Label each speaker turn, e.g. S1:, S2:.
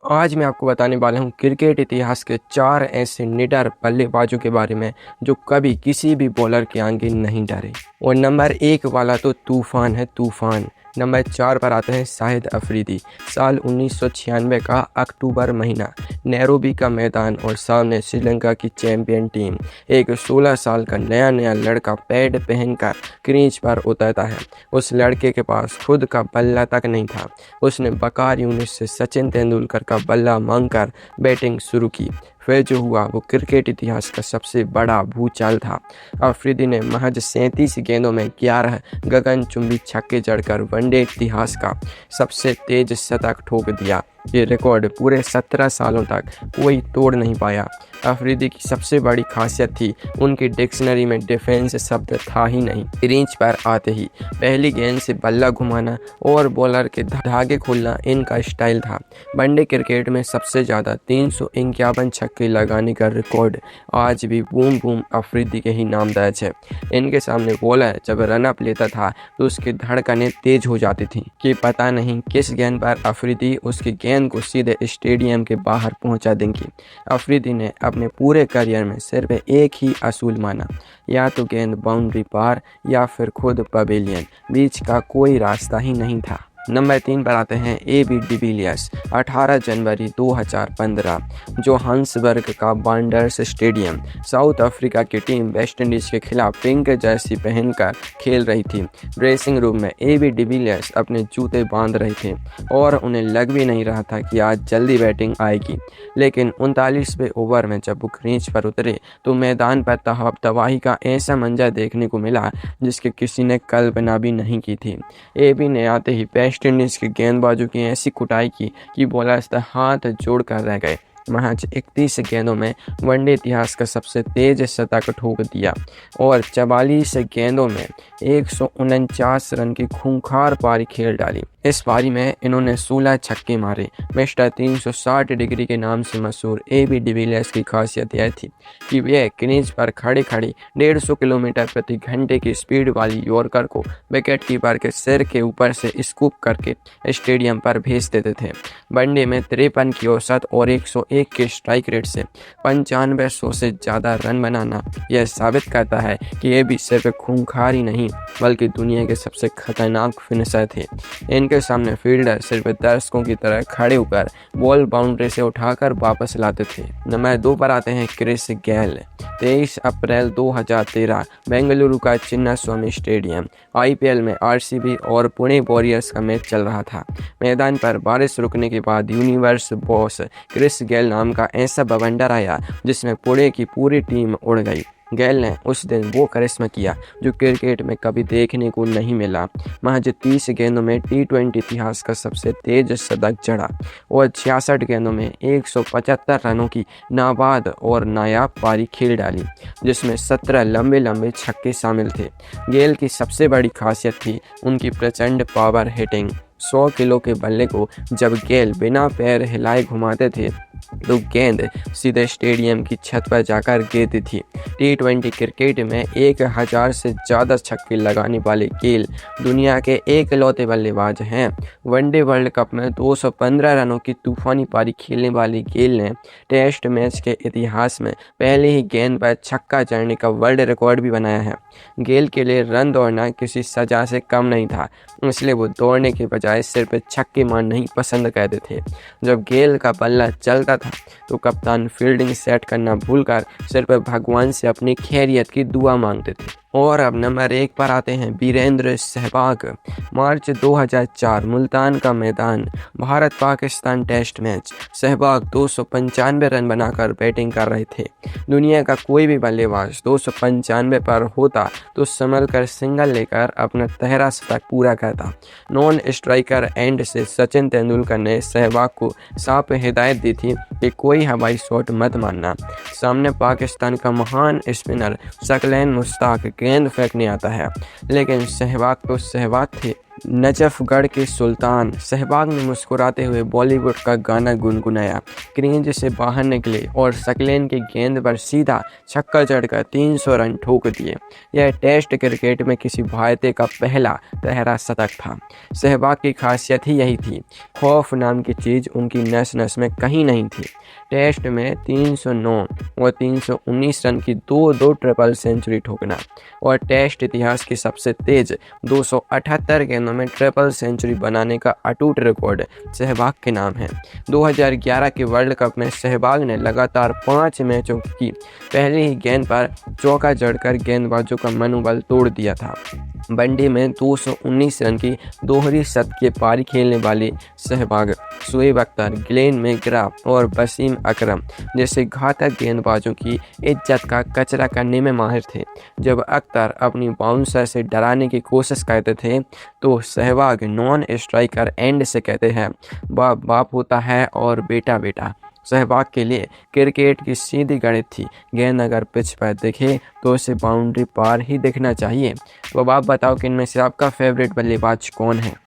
S1: आज मैं आपको बताने वाला हूँ क्रिकेट इतिहास के 4 ऐसे निडर बल्लेबाजों के बारे में जो कभी किसी भी बॉलर के आगे नहीं डरे। और नंबर 1 वाला तो तूफान है, तूफान। नंबर 4 पर आते हैं शाहिद अफरीदी। साल 1996 का अक्टूबर महीना, नैरोबी का मैदान और सामने श्रीलंका की चैंपियन टीम। एक 16 साल का नया नया लड़का पैड पहनकर क्रीज पर उतरता है। उस लड़के के पास खुद का बल्ला तक नहीं था। उसने बकार यूनिट से सचिन तेंदुलकर का बल्ला मांगकर बैटिंग शुरू की। फिर जो हुआ वो क्रिकेट इतिहास का सबसे बड़ा भूचाल था। अफरीदी ने महज 37 गेंदों में 11 गगनचुंबी छक्के जड़कर वनडे इतिहास का सबसे तेज शतक ठोक दिया। ये रिकॉर्ड पूरे 17 सालों तक कोई तोड़ नहीं पाया। अफरीदी की सबसे बड़ी खासियत थी उनकी डिक्शनरी में डिफेंस शब्द था ही नहीं। क्रीज पर आते ही पहली गेंद से बल्ला घुमाना और बॉलर के धागे खोलना इनका स्टाइल था। वनडे क्रिकेट में सबसे ज़्यादा 351 छक्के लगाने का रिकॉर्ड आज भी बूम बूम अफरीदी के ही नाम दर्ज है। इनके सामने बॉलर जब रन अप लेता था तो उसकी धड़कनें तेज हो जाती थी कि पता नहीं किस गेंद पर अफरीदी उसकी गेंद को सीधे स्टेडियम के बाहर पहुंचा देंगी। अफरीदी ने अपने पूरे करियर में सिर्फ एक ही असूल माना, या तो गेंद बाउंड्री पार या फिर खुद पवेलियन, बीच का कोई रास्ता ही नहीं था। नंबर 3 पर आते हैं AB डिविलियर्स। 18 जनवरी 2015 जोहान्सबर्ग का बांडर्स स्टेडियम। साउथ अफ्रीका की टीम वेस्ट इंडीज के खिलाफ पिंक जर्सी पहनकर खेल रही थी। ड्रेसिंग रूम में AB डिविलियर्स अपने जूते बांध रहे थे और उन्हें लग भी नहीं रहा था कि आज जल्दी बैटिंग आएगी। लेकिन 39वें ओवर में जब वो क्रीज पर उतरे तो मैदान पर तबाही का ऐसा मंजर देखने को मिला जिसकी किसी ने कल्पना भी नहीं की थी। AB ने आते ही वेस्ट इंडीज के गेंदबाजों की ऐसी कुटाई की कि बॉलर्स हाथ जोड़कर रह गए। महज 31 गेंदों में वनडे इतिहास का सबसे तेज शतक ठोक दिया और 44 गेंदों में 149 रन की खूंखार पारी खेल डाली। इस पारी में इन्होंने 16 छक्के मारे। मिस्टर 360 डिग्री के नाम से मशहूर AB डिविलियर्स की खासियत यह थी कि वे क्रीज पर खड़े खड़े 150 किलोमीटर प्रति घंटे की स्पीड वाली यॉर्कर को विकेट कीपर के सिर के ऊपर से स्कूप करके स्टेडियम पर भेज देते थे। वनडे में 53 की औसत और 101 के स्ट्राइक रेट से 95 से ज़्यादा रन बनाना यह साबित करता है कि ये भी सिर्फ खूंखार ही नहीं बल्कि दुनिया के सबसे खतरनाक फिनिशर थे। इनके सामने फील्डर सिर्फ दर्शकों की तरह खड़े होकर बॉल बाउंड्री से उठाकर वापस लाते थे। नंबर 2 पर आते हैं क्रिस गेल। 23 अप्रैल 2013 बेंगलुरु का चिन्नास्वामी स्टेडियम। IPL में RCB और पुणे वॉरियर्स का मैच चल रहा था। मैदान पर बारिश रुकने के बाद यूनिवर्स बॉस क्रिस गेल नाम का ऐसा बवंडर आया जिसमें पुणे की पूरी टीम उड़ गई। गेल ने उस दिन वो करिश्मा किया जो क्रिकेट में कभी देखने को नहीं मिला। महज 30 गेंदों में T20 इतिहास का सबसे तेज शतक जड़ा और 66 गेंदों में 175 रनों की नाबाद और नायाब पारी खेल डाली जिसमें 17 लंबे लंबे छक्के शामिल थे। गेल की सबसे बड़ी खासियत थी उनकी प्रचंड पावर हिटिंग। 100 किलो के बल्ले को जब गेल बिना पैर हिलाए घुमाते थे तो गेंद सीधे स्टेडियम की छत पर जाकर गिरती थी। T20 क्रिकेट में 1000 से ज़्यादा छक्के लगाने वाले गेल दुनिया के एकलौते बल्लेबाज हैं। वनडे वर्ल्ड कप में 215 रनों की तूफानी पारी खेलने वाले गेल ने टेस्ट मैच के इतिहास में पहले ही गेंद पर छक्का जड़ने का वर्ल्ड रिकॉर्ड भी बनाया है। गेल के लिए रन दौड़ना किसी सजा से कम नहीं था, इसलिए वो दौड़ने के बजाय सिर्फ छक्के मारना ही पसंद करते थे। जब गेल का बल्ला चलता था तो कप्तान फील्डिंग सेट करना भूलकर सिर्फ भगवान से अपनी खैरियत की दुआ मांगते थे। और अब नंबर 1 पर आते हैं वीरेंद्र सहवाग। मार्च 2004 मुल्तान का मैदान, Bharat Pakistan test match. Sehwag 295 run बनाकर बैटिंग कर रहे थे। दुनिया का कोई भी बल्लेबाज 295 पर होता तो संभल कर सिंगल लेकर अपना तहरा शतक पूरा करता। नॉन स्ट्राइकर एंड से सचिन तेंदुलकर ने सहवाग को साफ हिदायत दी थी कि कोई हवाई शॉट मत मारना। सामने पाकिस्तान का महान स्पिनर शकलैन मुश्ताक गेंद फेंकने आता है, लेकिन सहवाग तो सहवाग थे। नजफगढ़ के सुल्तान। सहवाग ने मुस्कुराते हुए बॉलीवुड का गाना गुनगुनाया, क्रीज से बाहर निकले और सकलेन की गेंद पर सीधा छक्का जड़कर 300 रन ठोक दिए। यह टेस्ट क्रिकेट में किसी भारतीय का पहला तहरा शतक था। सहवाग की खासियत ही यही थी, खौफ नाम की चीज़ उनकी नस नस में कहीं नहीं थी। टेस्ट में 309 और 319 रन की दो ट्रिपल सेंचुरी ठोकना और टेस्ट इतिहास की सबसे तेज 278 गेंदों में ट्रिपल सेंचुरी बनाने का अटूट रिकॉर्ड सहवाग के नाम है। 2011 के वर्ल्ड कप में सहवाग ने लगातार 5 मैचों की पहली ही गेंद पर चौका जड़कर गेंदबाजों का मनोबल तोड़ दिया था। वनडे में 219 रन की दोहरी शतकीय पारी खेलने वाले सहवाग शोएब अख्तर, ग्लेन मैकग्रा और वसीम अकरम जैसे घातक गेंदबाजों की इज्जत का कचरा करने में माहिर थे। जब अख्तर अपनी बाउंसर से डराने की कोशिश करते थे तो सहवाग नॉन स्ट्राइकर एंड से कहते हैं बाप बाप होता है और बेटा बेटा। सहवाग के लिए क्रिकेट की सीधी गणित थी, गेंद अगर पिच पर दिखे तो उसे बाउंड्री पार ही दिखना चाहिए। तो अब आप बताओ कि इनमें से आपका फेवरेट बल्लेबाज कौन है।